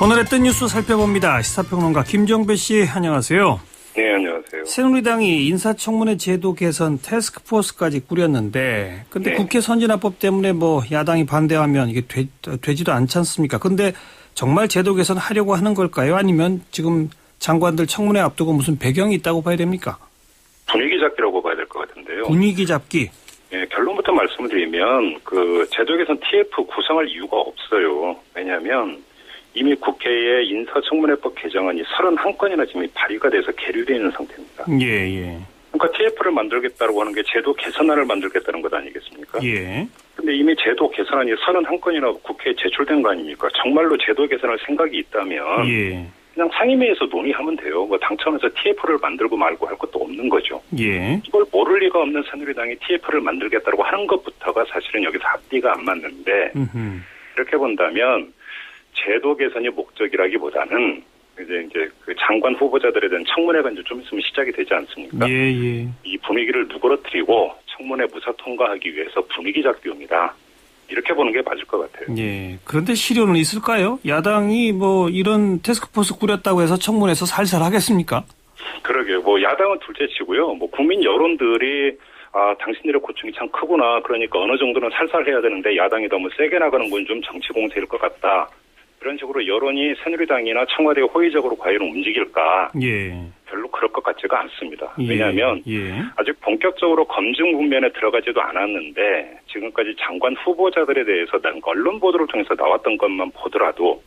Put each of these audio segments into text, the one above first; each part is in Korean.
오늘의 뜬 뉴스 살펴봅니다. 시사평론가 김정배 씨, 안녕하세요. 네, 안녕하세요. 새누리당이 인사청문회 제도 개선 태스크포스까지 꾸렸는데, 근데 네. 국회 선진화법 때문에 뭐 야당이 반대하면 이게 되지도 않지 않습니까? 근데 정말 제도 개선 하려고 하는 걸까요? 아니면 지금 장관들 청문회 앞두고 무슨 배경이 있다고 봐야 됩니까? 분위기 잡기라고 봐야 될 것 같은데요. 분위기 잡기. 네, 결론부터 말씀을 드리면 그 제도 개선 TF 구성할 이유가 없어요. 왜냐하면 이미 국회에 인사청문회법 개정안이 31건이나 지금 발의가 돼서 계류되어 있는 상태입니다. 예. 그러니까 TF를 만들겠다고 하는 게 제도 개선안을 만들겠다는 것 아니겠습니까? 예. 근데 이미 제도 개선안이 31건이나 국회에 제출된 거 아닙니까? 정말로 제도 개선할 생각이 있다면 예. 그냥 상임위에서 논의하면 돼요. 뭐 당청에서 TF를 만들고 말고 할 것도 없는 거죠. 예. 이걸 모를 리가 없는 새누리당이 TF를 만들겠다고 하는 것부터가 사실은 여기서 앞뒤가 안 맞는데 이렇게 본다면 제도 개선이 목적이라기보다는 이제 그 장관 후보자들에 대한 청문회가 이제 좀 있으면 시작이 되지 않습니까? 예. 이 분위기를 누그러뜨리고 청문회 무사 통과하기 위해서 분위기 잡기용이다. 이렇게 보는 게 맞을 것 같아요. 예. 그런데 실효는 있을까요? 야당이 뭐 이런 태스크포스 꾸렸다고 해서 청문회에서 살살 하겠습니까? 그러게요. 뭐 야당은 둘째치고요. 뭐 국민 여론들이 당신들의 고충이 참 크구나. 그러니까 어느 정도는 살살 해야 되는데 야당이 너무 세게 나가는 건 좀 정치 공세일 것 같다. 이런 식으로 여론이 새누리당이나 청와대에 호의적으로 과연 움직일까? 예. 별로 그럴 것 같지가 않습니다. 예. 왜냐하면 예. 아직 본격적으로 검증 국면에 들어가지도 않았는데 지금까지 장관 후보자들에 대해서 언론 보도를 통해서 나왔던 것만 보더라도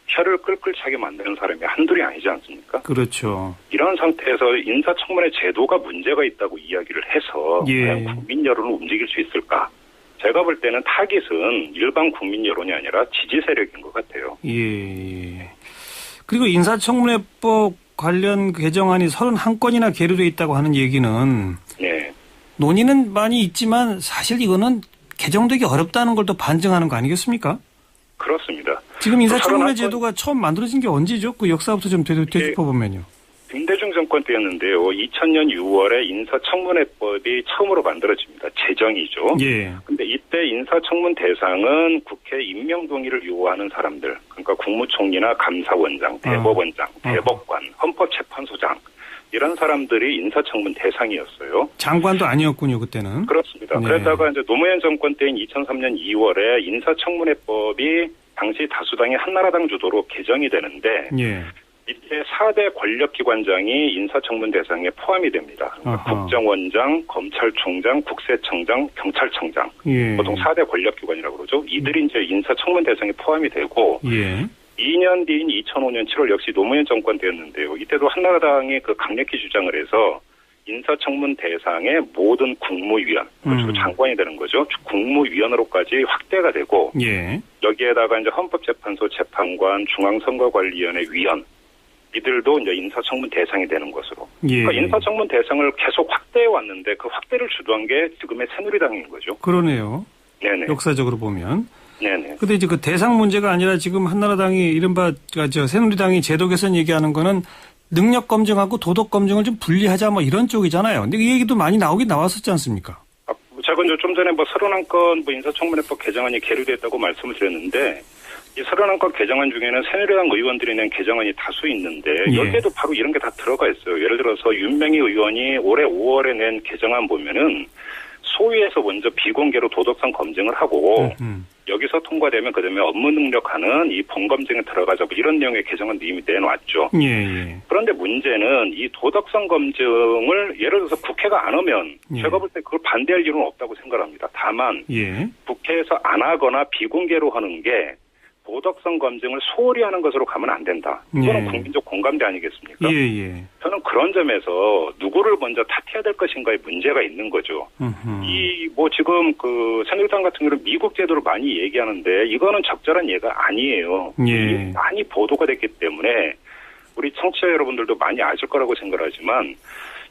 혀를 끌끌 차게 만드는 사람이 한둘이 아니지 않습니까? 그렇죠. 이런 상태에서 인사청문회 제도가 문제가 있다고 이야기를 해서 예. 과연 국민 여론을 움직일 수 있을까? 제가 볼 때는 타깃은 일반 국민 여론이 아니라 지지 세력인 것 같아요. 예. 그리고 인사청문회법 관련 개정안이 31건이나 계류돼 있다고 하는 얘기는 네. 논의는 많이 있지만 사실 이거는 개정되기 어렵다는 걸 또 반증하는 거 아니겠습니까? 그렇습니다. 지금 인사청문회 제도가 처음 만들어진 게 언제죠? 그 역사부터 좀 되짚어보면요. 김대중 정권 때였는데요. 2000년 6월에 인사청문회법이 처음으로 만들어집니다. 제정이죠. 예. 근데 이때 인사청문 대상은 국회 임명 동의를 요구하는 사람들, 그러니까 국무총리나 감사원장, 대법원장, 대법관, 헌법재판소장 이런 사람들이 인사청문 대상이었어요. 장관도 아니었군요, 그때는. 그렇습니다. 네. 그러다가 이제 노무현 정권 때인 2003년 2월에 인사청문회법이 당시 다수당의 한나라당 주도로 개정이 되는데 예. 이때 4대 권력기관장이 인사청문 대상에 포함이 됩니다. 그러니까 국정원장, 검찰총장, 국세청장, 경찰청장. 예. 보통 4대 권력기관이라고 그러죠. 이들이 이제 인사청문 대상에 포함이 되고 예. 2년 뒤인 2005년 7월 역시 노무현 정권 때였는데요. 이때도 한나라당이 그 강력히 주장을 해서 인사청문 대상의 모든 국무위원, 그리고 장관이 되는 거죠. 국무위원으로까지 확대가 되고 예. 여기에다가 이제 헌법재판소 재판관, 중앙선거관리위원회 위원 이들도 이제 인사청문 대상이 되는 것으로. 예. 그러니까 인사청문 대상을 계속 확대해 왔는데 그 확대를 주도한 게 지금의 새누리당인 거죠. 그러네요. 네네. 역사적으로 보면. 네네. 근데 이제 그 대상 문제가 아니라 지금 한나라당이 이른바 새누리당이 제도 개선 얘기하는 거는 능력 검증하고 도덕 검증을 좀 분리하자 뭐 이런 쪽이잖아요. 근데 이 얘기도 많이 나왔었지 않습니까? 제가 이제 좀 전에 31건 인사청문회법 개정안이 계류됐다고 말씀을 드렸는데 이 31건 개정안 중에는 새누리당 의원들이 낸 개정안이 다수 있는데 여기에도 바로 이런 게 다 들어가 있어요. 예를 들어서 윤명희 의원이 올해 5월에 낸 개정안 보면은 소위에서 먼저 비공개로 도덕성 검증을 하고 여기서 통과되면 그다음에 업무 능력하는 이 본검증에 들어가자고 이런 내용의 개정안도 이미 내놓았죠. 예. 그런데 문제는 이 도덕성 검증을 예를 들어서 국회가 안 하면 제가 볼 때 그걸 반대할 이유는 없다고 생각합니다. 다만 국회에서 안 하거나 비공개로 하는 게 도덕성 검증을 소홀히 하는 것으로 가면 안 된다. 이거는 국민적 공감대 아니겠습니까? 저는 그런 점에서 누구를 먼저 탓해야 될 것인가에 문제가 있는 거죠. 지금 그 새누리당 같은 경우는 미국 제도를 많이 얘기하는데 이거는 적절한 예가 아니에요. 많이 보도가 됐기 때문에 우리 청취자 여러분들도 많이 아실 거라고 생각하지만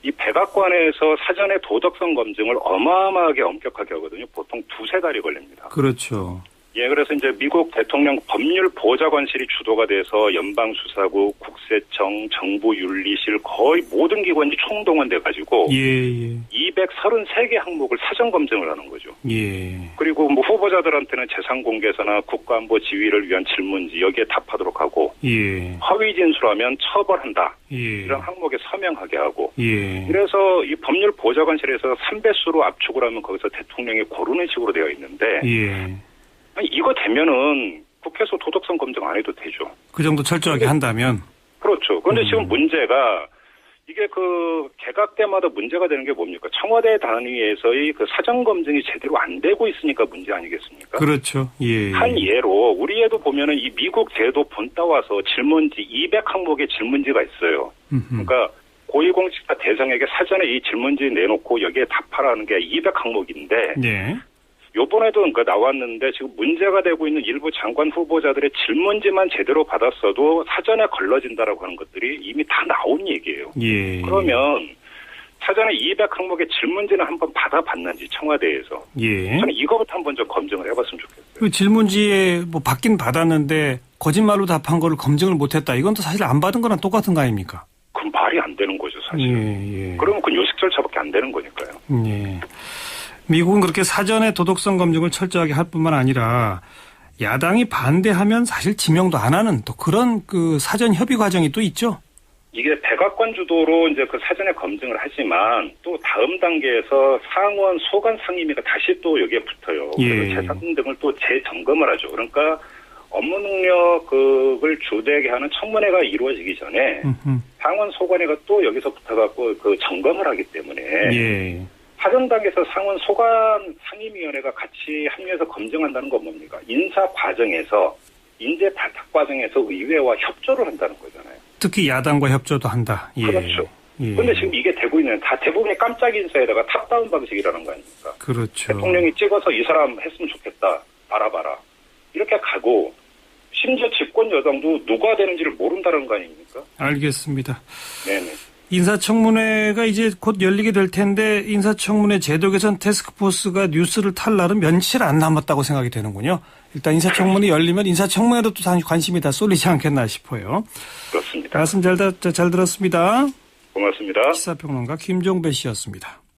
이 백악관에서 사전에 도덕성 검증을 어마어마하게 엄격하게 하거든요. 보통 2-3달이 걸립니다. 그렇죠. 그래서 이제 미국 대통령 법률보좌관실이 주도가 돼서 연방수사국, 국세청, 정부윤리실 거의 모든 기관이 총동원돼가지고 233개 항목을 사전 검증을 하는 거죠. 그리고 후보자들한테는 재산 공개서나 국가안보 지휘를 위한 질문지 여기에 답하도록 하고 예. 허위 진술하면 처벌한다. 예. 이런 항목에 서명하게 하고. 예. 그래서 이 법률보좌관실에서 3배수로 압축을 하면 거기서 대통령이 고르는 식으로 되어 있는데 예. 아니, 이거 되면은 국회에서 도덕성 검증 안 해도 되죠. 그 정도 철저하게 한다면. 그렇죠. 그런데 지금 문제가 이게 그 개각 때마다 문제가 되는 게 뭡니까? 청와대 단위에서의 그 사전 검증이 제대로 안 되고 있으니까 문제 아니겠습니까? 그렇죠. 예. 한 예로 우리 애도 보면은 이 미국 제도 본 따와서 질문지 200항목의 질문지가 있어요. 그러니까 고위공직자 대상에게 사전에 이 질문지 내놓고 여기에 답하라는 게 200항목인데 예. 요번에도 그러니까 나왔는데 지금 문제가 되고 있는 일부 장관 후보자들의 질문지만 제대로 받았어도 사전에 걸러진다라고 하는 것들이 이미 다 나온 얘기예요. 예. 그러면 사전에 200항목의 질문지는 한번 받아봤는지 청와대에서 예. 저는 이거부터 한번 좀 검증을 해봤으면 좋겠어요. 그 질문지에 뭐 받긴 받았는데 거짓말로 답한 거를 검증을 못했다. 이건 또 사실 안 받은 거랑 똑같은 거 아닙니까? 그건 말이 안 되는 거죠, 사실. 예. 그러면 그 요식 절차밖에 안 되는 거니까요. 예. 미국은 그렇게 사전에 도덕성 검증을 철저하게 할 뿐만 아니라 야당이 반대하면 사실 지명도 안 하는 또 그런 그 사전 협의 과정이 또 있죠. 이게 백악관 주도로 이제 그 사전에 검증을 하지만 또 다음 단계에서 상원 소관 상임위가 다시 또 여기에 붙어요. 예. 그래서 재산 등을 또 재점검을 하죠. 그러니까 업무 능력을 주되게 하는 청문회가 이루어지기 전에 상원 소관회가 또 여기서 붙어갖고 그 점검을 하기 때문에 예. 사전 단계에서 상원 소관 상임위원회가 같이 합류해서 검증한다는 건 뭡니까? 인사 과정에서 인재 발탁 과정에서 의회와 협조를 한다는 거잖아요. 특히 야당과 협조도 한다. 예. 그렇죠. 예. 그런데 지금 이게 되고 있는 다 대부분의 깜짝 인사에다가 탑다운 방식이라는 거 아닙니까? 그렇죠. 대통령이 찍어서 이 사람 했으면 좋겠다. 알아봐라. 이렇게 가고 심지어 집권 여당도 누가 되는지를 모른다는 거 아닙니까? 알겠습니다. 네네. 인사청문회가 이제 곧 열리게 될 텐데 인사청문회 제도 개선 태스크포스가 뉴스를 탈 날은 며칠 안 남았다고 생각이 되는군요. 일단 인사청문회 열리면 인사청문회도 또 관심이 다 쏠리지 않겠나 싶어요. 그렇습니다. 말씀 잘 들었습니다. 고맙습니다. 시사평론가 김종배 씨였습니다.